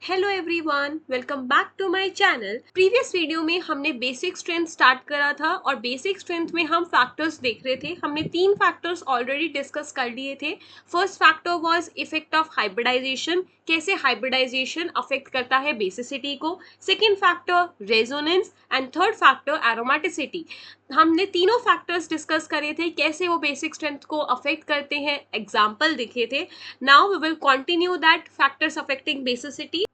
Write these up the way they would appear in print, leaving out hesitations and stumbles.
Hello everyone, welcome back to my channel. Previous video में हमने basic strength start करा था और बेसिक स्ट्रेंथ में हम फैक्टर्स देख रहे थे। हमने 3 फैक्टर्स ऑलरेडी डिस्कस कर लिए थे। First factor was effect of hybridisation, कैसे हाइब्रिडाइजेशन अफेक्ट करता है बेसिसिटी को। Second factor resonance and third factor aromaticity. हमने तीनों फैक्टर्स डिस्कस करे थे, कैसे वो बेसिक स्ट्रेंथ को अफेक्ट करते हैं, एग्जाम्पल दिखे थे। Now we will continue that factors affecting basicity.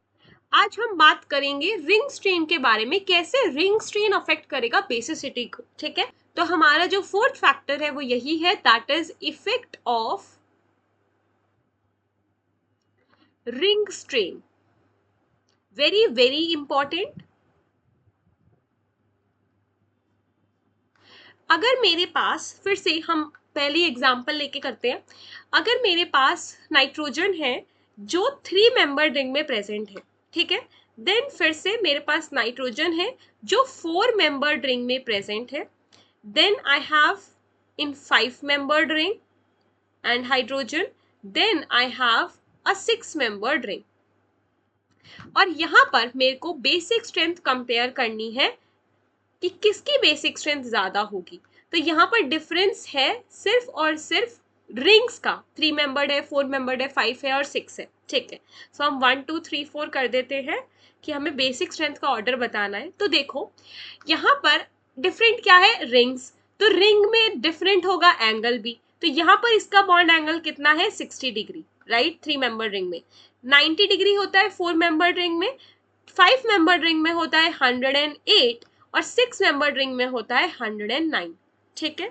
आज हम बात करेंगे रिंग स्ट्रेन के बारे में, कैसे रिंग स्ट्रेन अफेक्ट करेगा बेसिसिटी को। ठीक है, तो हमारा जो फोर्थ फैक्टर है वो यही है, that is effect of ring strain. Very very important. अगर मेरे पास, फिर से हम पहली एग्जांपल लेके करते हैं। अगर मेरे पास नाइट्रोजन है जो 3 मेंबर रिंग में प्रेजेंट है, ठीक है, देन फिर से मेरे पास नाइट्रोजन है जो 4 मेंबर रिंग में प्रेजेंट है। Then I have in 5-membered ring and hydrogen. Then I have a 6-membered ring. और यहाँ पर मेरे को बेसिक स्ट्रेंथ कंपेयर करनी है कि किसकी बेसिक स्ट्रेंथ ज्यादा होगी। तो यहाँ पर डिफरेंस है सिर्फ और सिर्फ रिंग्स का। 3 मेंबर्ड है, 4 मेंबर्ड है, 5 है और 6 है। ठीक है, सो हम 1 2 3 4 कर देते हैं कि हमें बेसिक स्ट्रेंथ का ऑर्डर बताना है। तो देखो यहाँ पर डिफरेंट क्या है, रिंग्स। तो रिंग में डिफरेंट होगा एंगल भी। तो यहाँ पर इसका बॉन्ड एंगल कितना है, 60 डिग्री, राइट। 3 मेंबर रिंग में 90 डिग्री होता है, 4 मेंबर रिंग में, 5 मेंबर रिंग में होता है 108 और 6 मेंबर रिंग में होता है 109। ठीक है,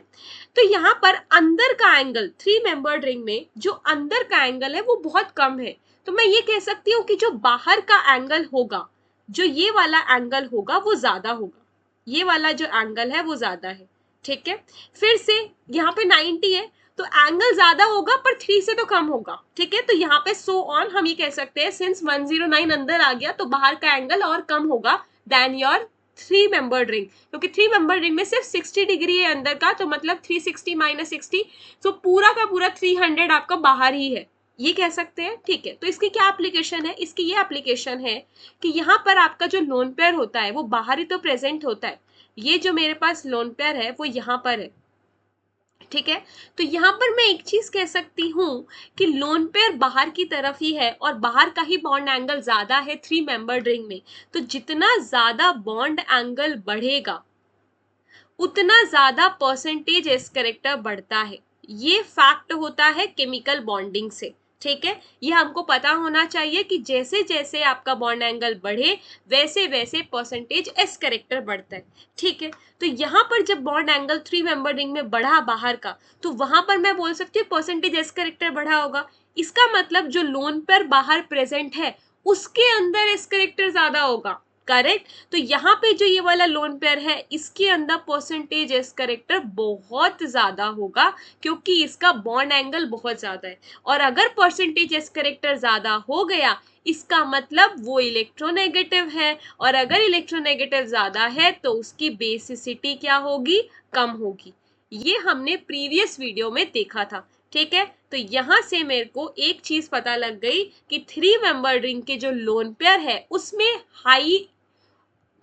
तो यहाँ पर अंदर का एंगल 3 मेंबर रिंग में जो अंदर का एंगल है वो बहुत कम है। तो मैं ये कह सकती हूँ कि जो बाहर का एंगल होगा, जो ये वाला एंगल होगा वो ज्यादा होगा। ये वाला जो एंगल है वो ज्यादा है। ठीक है, फिर से यहाँ पे 90 है तो एंगल ज्यादा होगा पर 3 से तो कम होगा। ठीक है, तो यहाँ पे सो ऑन हम ये कह सकते हैं, सिंस 109 अंदर आ गया तो बाहर का एंगल और कम होगा देन योर 3 मेंबर्ड रिंग, क्योंकि 3 मेंबर्ड रिंग में सिर्फ 60 डिग्री है अंदर का, तो मतलब 360 माइनस 60, तो पूरा का पूरा 300 आपका बाहर ही है, ये कह सकते हैं। ठीक है, तो इसकी क्या एप्लीकेशन है, इसकी ये एप्लीकेशन है कि यहाँ पर आपका जो लोन पेयर होता है वो बाहर ही तो प्रेजेंट होता है। ये जो मेरे पास लोन पेयर है वो यहाँ पर है। ठीक है, तो यहाँ पर मैं एक चीज कह सकती हूँ कि लोन पेयर बाहर की तरफ ही है और बाहर का ही बॉन्ड एंगल ज्यादा है 3 मेंबर रिंग में। तो जितना ज्यादा बॉन्ड एंगल बढ़ेगा उतना ज्यादा परसेंटेज एस करेक्टर बढ़ता है। ये फैक्ट होता है केमिकल बॉन्डिंग से। ठीक है, ये हमको पता होना चाहिए कि जैसे जैसे आपका बॉन्ड एंगल बढ़े वैसे वैसे परसेंटेज एस करेक्टर बढ़ता है। ठीक है, तो यहाँ पर जब बॉन्ड एंगल 3 मेंबर रिंग में बढ़ा बाहर का, तो वहां पर मैं बोल सकती हूँ परसेंटेज एस करेक्टर बढ़ा होगा। इसका मतलब जो लोन पर बाहर प्रेजेंट है उसके अंदर एस करेक्टर ज्यादा होगा, करेक्ट। तो यहाँ पे जो ये वाला लोन पेयर है इसके अंदर परसेंटेज एस करेक्टर बहुत ज्यादा होगा, क्योंकि इसका बॉन्ड एंगल बहुत ज्यादा है। और अगर परसेंटेज एस करेक्टर ज्यादा हो गया इसका मतलब वो इलेक्ट्रोनेगेटिव है, और अगर इलेक्ट्रोनेगेटिव ज्यादा है तो उसकी बेसिसिटी क्या होगी, कम होगी। ये हमने प्रीवियस वीडियो में देखा था। ठीक है, तो यहां से मेरे को एक चीज पता लग गई कि 3 मेंबर रिंग के जो लोन पेयर है उसमें हाई,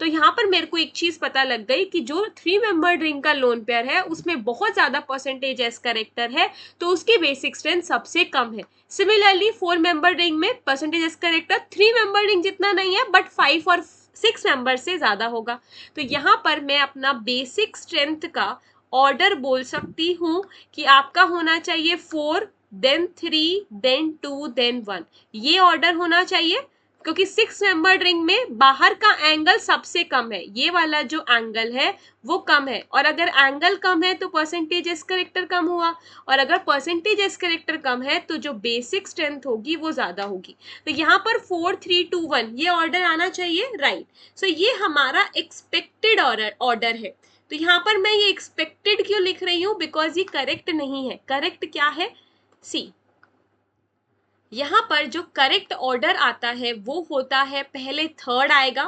तो यहाँ पर मेरे को एक चीज पता लग गई कि जो 3 मेंबर रिंग का लोन पेयर है उसमें बहुत ज्यादा परसेंटेज एस करेक्टर है, तो उसकी बेसिक स्ट्रेंथ सबसे कम है। सिमिलरली 4 मेंबर रिंग में percentage S character 3 member ring जितना नहीं है बट 5 और 6 मेंबर से ज्यादा होगा। तो यहाँ पर मैं अपना बेसिक स्ट्रेंथ का ऑर्डर बोल सकती हूँ कि आपका होना चाहिए 4 देन 3 देन 2 देन 1, ये ऑर्डर होना चाहिए। क्योंकि 6 मेंबर्ड रिंग में बाहर का एंगल सबसे कम है, ये वाला जो एंगल है वो कम है, और अगर एंगल कम है तो परसेंटेज एस करेक्टर कम हुआ, और अगर परसेंटेज एस करेक्टर कम है तो जो बेसिक स्ट्रेंथ होगी वो ज्यादा होगी। तो यहाँ पर 4 3 2 1 ये ऑर्डर आना चाहिए, राइट। सो ये हमारा एक्सपेक्टेड ऑर्डर है। तो यहाँ पर मैं ये एक्सपेक्टेड क्यों लिख रही हूँ, बिकॉज ये करेक्ट नहीं है। करेक्ट क्या है, सी यहाँ पर जो करेक्ट ऑर्डर आता है वो होता है, पहले थर्ड आएगा,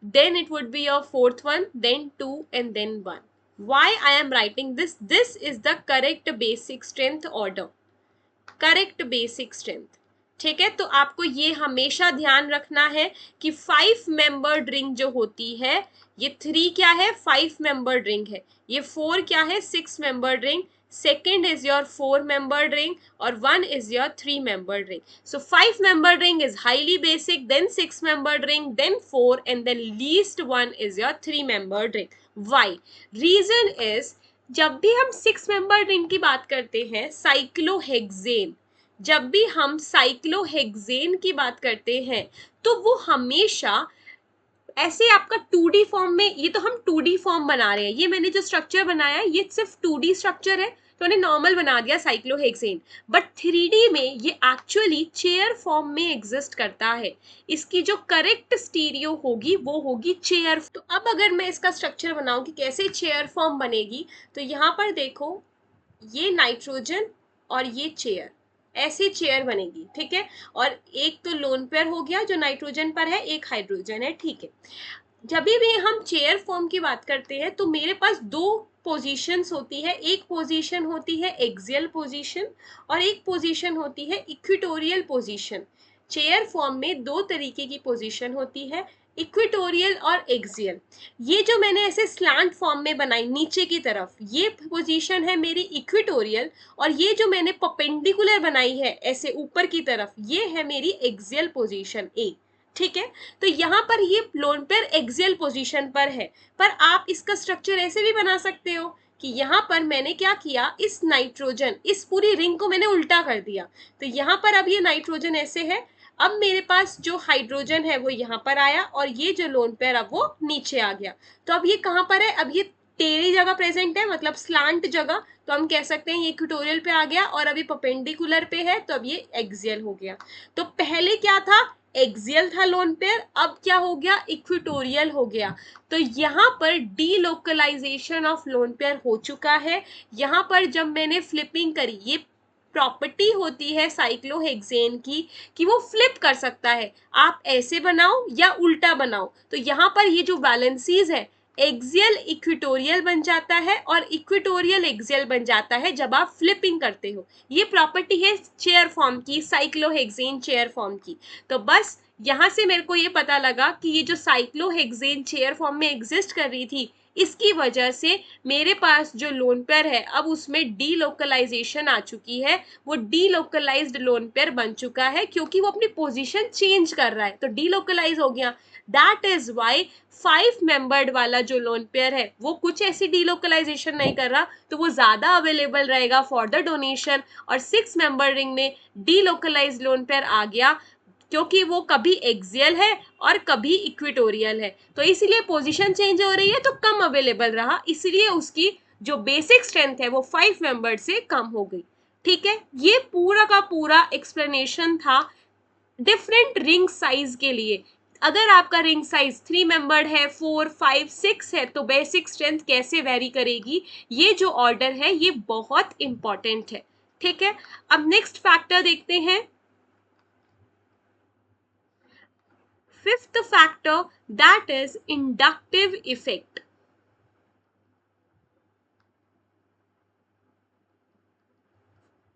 then it would be your fourth one, then 2 and then 1। Why I am writing this, this is the correct basic strength order, correct basic strength. ठीक है, तो आपको ये हमेशा ध्यान रखना है कि 5 मेंबर रिंग जो होती है, ये 3 क्या है, 5 मेंबर रिंग है, ये 4 क्या है, 6 member ring, second is your 4 member ring और 1 is your 3 member ring. So 5 member ring is highly basic, then 6 member ring, then 4 and then least one is your 3 member ring. Why? Reason is, जब भी हम 6 member ring की बात करते हैं, cyclohexane, जब भी हम साइक्लोहेक्सेन की बात करते हैं तो वो हमेशा ऐसे आपका 2D फॉर्म में, ये तो हम 2D फॉर्म बना रहे हैं, ये मैंने जो स्ट्रक्चर बनाया है ये सिर्फ 2D स्ट्रक्चर है, तो मैंने नॉर्मल बना दिया साइक्लोहेक्सेन, बट 3D में ये एक्चुअली चेयर फॉर्म में एग्जिस्ट करता है. इसकी जो करेक्ट स्टीरियो होगी वो होगी चेयर. तो अब अगर मैं इसका स्ट्रक्चर बनाऊं कि कैसे चेयर फॉर्म बनेगी, तो यहाँ पर देखो, ये नाइट्रोजन और ये चेयर, ऐसे चेयर बनेगी. ठीक है, और एक तो लोन पेयर हो गया जो नाइट्रोजन पर है, एक हाइड्रोजन है. ठीक है, जब भी हम चेयर फॉर्म की बात करते हैं तो मेरे पास दो पोजीशंस होती है. एक पोजीशन होती है एक्सियल पोजीशन और एक पोजीशन होती है इक्वेटोरियल पोजीशन. चेयर फॉर्म में दो तरीके की पोजीशन होती है, इक्वेटोरियल और एक्सियल. ये जो मैंने ऐसे स्लैंट फॉर्म में बनाई नीचे की तरफ, ये पोजीशन है मेरी इक्वेटोरियल, और ये जो मैंने परपेंडिकुलर बनाई है ऐसे ऊपर की तरफ, ये है मेरी एक्सियल पोजीशन ए. ठीक है, तो यहाँ पर ये लोन पेयर एक्सियल पोजीशन पर है, पर आप इसका स्ट्रक्चर ऐसे भी बना सकते हो कि यहाँ पर मैंने क्या किया, इस नाइट्रोजन, इस पूरी रिंग को मैंने उल्टा कर दिया. तो यहाँ पर अब ये नाइट्रोजन ऐसे है, अब मेरे पास जो हाइड्रोजन है वो यहाँ पर आया और ये जो लोन पेयर अब वो नीचे आ गया. तो अब ये कहाँ पर है, अब ये टेढ़ी जगह प्रेजेंट है, मतलब स्लांट जगह, तो हम कह सकते हैं ये इक्वेटोरियल पे आ गया और अभी परपेंडिकुलर पे है, तो अब ये एक्सियल हो गया. तो पहले क्या था, एक्सियल था लोन पेयर, अब क्या हो गया, इक्वेटोरियल हो गया. तो यहाँ पर डीलोकलाइजेशन ऑफ लोन पेयर हो चुका है. यहाँ पर जब मैंने फ्लिपिंग करी, ये प्रॉपर्टी होती है साइक्लोहेक्सेन की कि वो फ्लिप कर सकता है, आप ऐसे बनाओ या उल्टा बनाओ. तो यहाँ पर ये जो वैलेंसीज है, एक्सियल इक्वेटोरियल बन जाता है और इक्वेटोरियल एक्सियल बन जाता है जब आप फ्लिपिंग करते हो. ये प्रॉपर्टी है चेयर फॉर्म की, साइक्लोहेक्सेन चेयर फॉर्म की. तो बस यहाँ से मेरे को ये पता लगा कि ये जो साइक्लोहेक्सेन चेयर फॉर्म में एग्जिस्ट कर रही थी, इसकी वजह से मेरे पास जो लोन पेयर है अब उसमें डीलोकलाइजेशन आ चुकी है, वो डीलोकलाइज्ड लोन पेयर बन चुका है क्योंकि वो अपनी पोजीशन चेंज कर रहा है, तो डीलोकलाइज हो गया. दैट इज वाई 5 मेंबर्ड वाला जो लोन पेयर है वो कुछ ऐसी डीलोकलाइजेशन नहीं कर रहा, तो वो ज्यादा अवेलेबल रहेगा फॉर द डोनेशन. और 6 मेंबर रिंग में डीलोकलाइज लोन पेयर आ गया क्योंकि वो कभी एक्सियल है और कभी इक्वेटोरियल है, तो इसीलिए पोजीशन चेंज हो रही है, तो कम अवेलेबल रहा, इसलिए उसकी जो बेसिक स्ट्रेंथ है वो 5 मेंबर से कम हो गई. ठीक है, ये पूरा का पूरा एक्सप्लेनेशन था डिफरेंट रिंग साइज के लिए. अगर आपका रिंग साइज 3 मेंबर्ड है, 4, 5, 6 है, तो बेसिक स्ट्रेंथ कैसे वेरी करेगी, ये जो ऑर्डर है ये बहुत इंपॉर्टेंट है. ठीक है, अब नेक्स्ट फैक्टर देखते हैं. Fifth factor, that is inductive effect.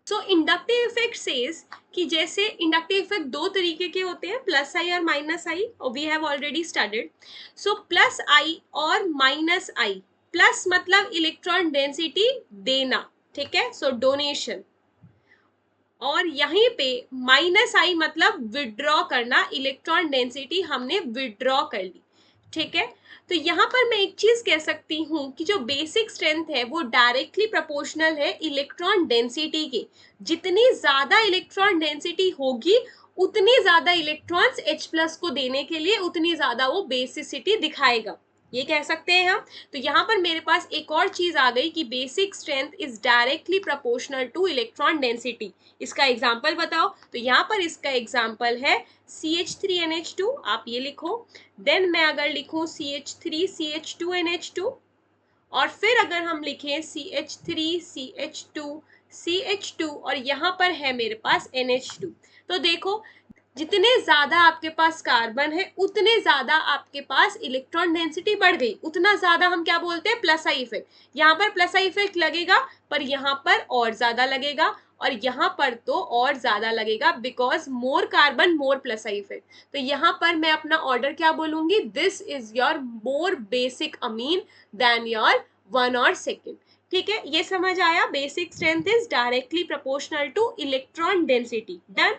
So inductive effect says कि जैसे inductive effect दो तरीके के होते हैं, प्लस आई और माइनस आई, और we have already studied. So plus I और माइनस आई, प्लस मतलब इलेक्ट्रॉन डेंसिटी देना, ठीक है, सो डोनेशन, और यहीं पे माइनस आई मतलब विड्रॉ करना, इलेक्ट्रॉन डेंसिटी हमने विड्रॉ कर ली. ठीक है, तो यहाँ पर मैं एक चीज कह सकती हूँ कि जो बेसिक स्ट्रेंथ है वो डायरेक्टली प्रोपोर्शनल है इलेक्ट्रॉन डेंसिटी के. जितनी ज्यादा इलेक्ट्रॉन डेंसिटी होगी उतनी ज्यादा इलेक्ट्रॉन्स H+ को देने के लिए उतनी ज्यादा वो बेसिसिटी दिखाएगा, ये कह सकते हैं हम. तो यहाँ पर मेरे पास एक और चीज आ गई कि basic strength is directly proportional to electron density. इसका एग्जांपल बताओ, तो यहाँ पर इसका एग्जांपल है CH3NH2, आप ये लिखो. देन मैं अगर लिखूं CH3CH2NH2, और फिर अगर हम लिखें CH3CH2CH2 और यहाँ पर है मेरे पास NH2, तो देखो जितने ज्यादा आपके पास कार्बन है उतने ज्यादा आपके पास इलेक्ट्रॉन डेंसिटी बढ़ गई, उतना ज्यादा हम क्या बोलते हैं, प्लस आई इफेक्ट। यहाँ पर प्लस आई इफेक्ट लगेगा, पर यहाँ पर और ज्यादा लगेगा, और यहाँ पर तो और ज्यादा लगेगा, because more carbon more plus I effect. तो यहाँ पर मैं अपना ऑर्डर क्या बोलूंगी, this is your more basic amine then your 1 और 2। ठीक है, ये समझ आया, basic strength is directly proportional to electron density. Done.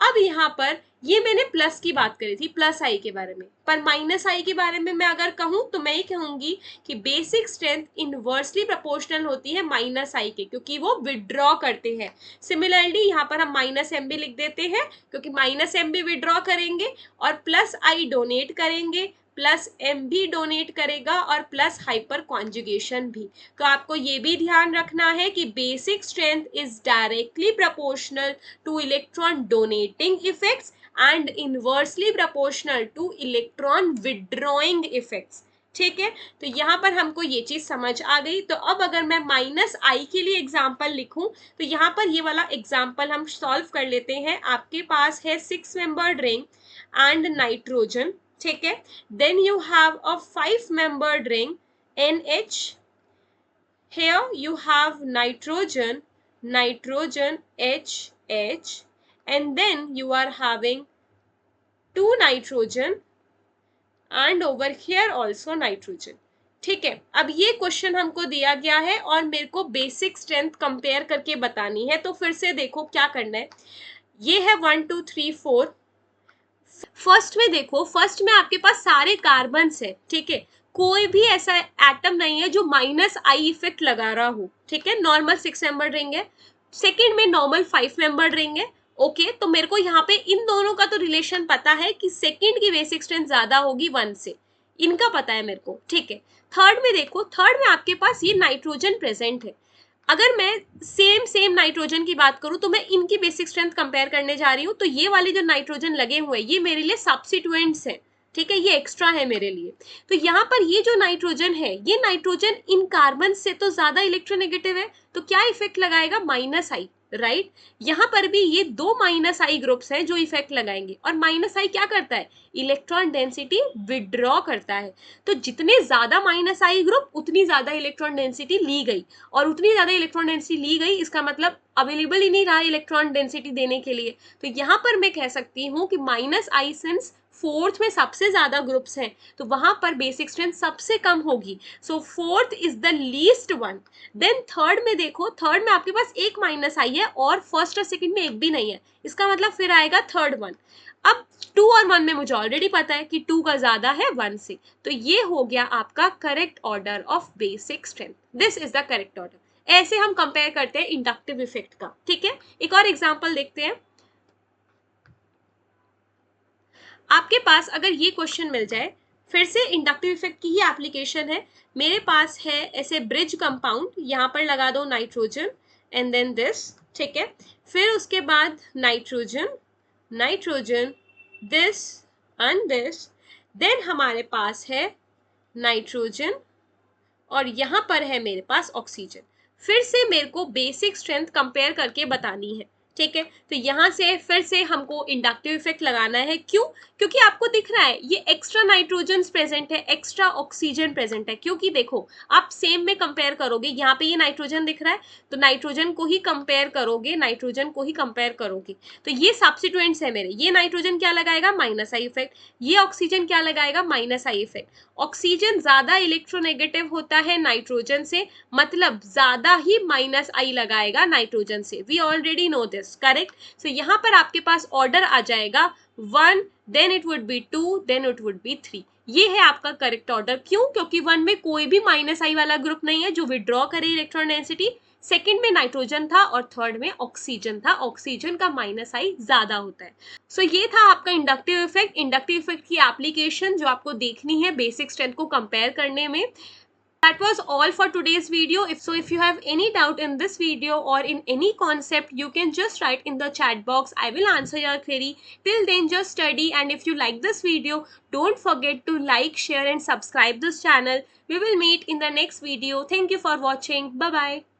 अब यहाँ पर ये मैंने प्लस की बात करी थी, प्लस आई के बारे में, पर माइनस आई के बारे में मैं अगर कहूं तो मैं ये कहूंगी कि बेसिक स्ट्रेंथ इनवर्सली प्रोपोर्शनल होती है माइनस आई के, क्योंकि वो विड्रॉ करते हैं। सिमिलरली यहाँ पर हम माइनस एम भी लिख देते हैं, क्योंकि माइनस एम भी विड्रॉ करेंगे और प्लस आई डोनेट करेंगे, प्लस एम भी डोनेट करेगा, और प्लस हाइपर कॉन्जुगेशन भी। तो आपको ये भी ध्यान रखना है कि basic strength is directly proportional to electron donating effects and inversely proportional to electron withdrawing effects. ठीक है, तो यहाँ पर हमको ये चीज समझ आ गई। तो अब अगर मैं माइनस आई के लिए एग्जाम्पल लिखूं, तो यहाँ पर ये वाला एग्जाम्पल हम सॉल्व कर लेते हैं। आपके पास है 6 मेंबर्ड रिंग एंड नाइट्रोजन, ठीक है, then you have a 5-membered ring NH. Here you have nitrogen HH, and then you are having 2 nitrogen and over here also nitrogen। ठीक है, अब ये क्वेश्चन हमको दिया गया है और मेरे को बेसिक स्ट्रेंथ कंपेयर करके बतानी है। तो फिर से देखो क्या करना है, ये है 1 2 3 4। फर्स्ट में देखो, फर्स्ट में आपके पास सारे कार्बन्स है, ठीक है, कोई भी ऐसा एटम नहीं है जो माइनस आई इफेक्ट लगा रहा हो। ठीक है, नॉर्मल 6 मेंबर रिंग है। सेकेंड में नॉर्मल 5 मेंबर रिंग है। ओके, तो मेरे को यहाँ पे इन दोनों का तो रिलेशन पता है कि सेकेंड की बेसिक स्ट्रेंथ ज्यादा होगी 1 से, इनका पता है मेरे को। ठीक है, थर्ड में देखो, थर्ड में आपके पास ये नाइट्रोजन प्रेजेंट है। अगर मैं सेम नाइट्रोजन की बात करूं तो मैं इनकी बेसिक स्ट्रेंथ कंपेयर करने जा रही हूं। तो ये वाले जो नाइट्रोजन लगे हुए ये मेरे लिए सब्स्टिट्यूएंट्स हैं, ठीक है, ये एक्स्ट्रा है मेरे लिए। तो यहाँ पर ये जो नाइट्रोजन है, ये नाइट्रोजन इन कार्बन से तो ज्यादा इलेक्ट्रोनेगेटिव है, तो क्या इफेक्ट लगाएगा, माइनस आई, राइट। यहाँ पर भी ये 2 माइनस आई ग्रुप्स हैं जो इफेक्ट लगाएंगे, और माइनस आई क्या करता है, इलेक्ट्रॉन डेंसिटी विड्रॉ करता है। तो जितने ज्यादा माइनस आई ग्रुप उतनी ज्यादा इलेक्ट्रॉन डेंसिटी ली गई, और उतनी ज्यादा इलेक्ट्रॉन डेंसिटी ली गई इसका मतलब अवेलेबल ही नहीं रहा इलेक्ट्रॉन डेंसिटी देने के लिए। तो यहाँ पर मैं कह सकती हूँ कि माइनस आई सिंस फोर्थ में सबसे ज्यादा ग्रुप्स हैं तो वहां पर बेसिक स्ट्रेंथ सबसे कम होगी। So fourth is the least one. Then third में देखो, थर्ड में आपके पास एक माइनस आई है और फर्स्ट और सेकंड में एक भी नहीं है, इसका मतलब फिर आएगा थर्ड वन। अब 2 और 1 में मुझे ऑलरेडी पता है कि 2 का ज्यादा है 1 से, तो ये हो गया आपका correct order of basic strength. This is the correct order. ऐसे हम कंपेयर करते हैं इंडक्टिव इफेक्ट का। ठीक है, एक और एग्जांपल देखते हैं। आपके पास अगर ये क्वेश्चन मिल जाए, फिर से इंडक्टिव इफेक्ट की ही एप्लीकेशन है। मेरे पास है ऐसे ब्रिज कंपाउंड, यहाँ पर लगा दो नाइट्रोजन एंड देन दिस, ठीक है, फिर उसके बाद nitrogen this and this, then हमारे पास है नाइट्रोजन और यहाँ पर है मेरे पास ऑक्सीजन। फिर से मेरे को बेसिक स्ट्रेंथ कंपेयर करके बतानी है। ठीक है, तो यहाँ से फिर से हमको इंडक्टिव इफेक्ट लगाना है। क्यों? क्योंकि आपको दिख रहा है ये एक्स्ट्रा नाइट्रोजन प्रेजेंट है, एक्स्ट्रा ऑक्सीजन प्रेजेंट है। क्योंकि देखो आप सेम में कंपेयर करोगे, यहाँ पे ये नाइट्रोजन दिख रहा है तो नाइट्रोजन को ही कंपेयर करोगे, तो ये सब्स्टिट्यूएंट्स है मेरे। ये नाइट्रोजन क्या लगाएगा, माइनस आई इफेक्ट, ये ऑक्सीजन क्या लगाएगा, माइनस आई इफेक्ट। ऑक्सीजन ज्यादा इलेक्ट्रोनेगेटिव होता है नाइट्रोजन से, मतलब ज्यादा ही माइनस आई लगाएगा नाइट्रोजन से। We already know this, correct. So यहाँ पर आपके पास ऑर्डर आ जाएगा 1, then it would be 2, then it would be 3। ये है आपका करेक्ट ऑर्डर। क्यों? क्योंकि 1 में कोई भी माइनस आई वाला ग्रुप नहीं है जो विड्रॉ करे इलेक्ट्रॉन डेंसिटी, सेकंड में नाइट्रोजन था और थर्ड में ऑक्सीजन था। ऑक्सीजन का माइनस आई ज्यादा होता है। सो ये था आपका इंडक्टिव इफेक्ट। इंडक्टिव इफेक्ट की एप्लीकेशन जो आपको देखनी है बेसिक स्ट्रेंथ को कंपेयर करने में। That was all for today's video. If you have any doubt in this video or in any concept, you can just write in the chat box. I will answer your query. Till then, just study, and if you like this video, don't forget to like, share and subscribe this channel. We will meet in the next video. Thank you for watching. Bye bye.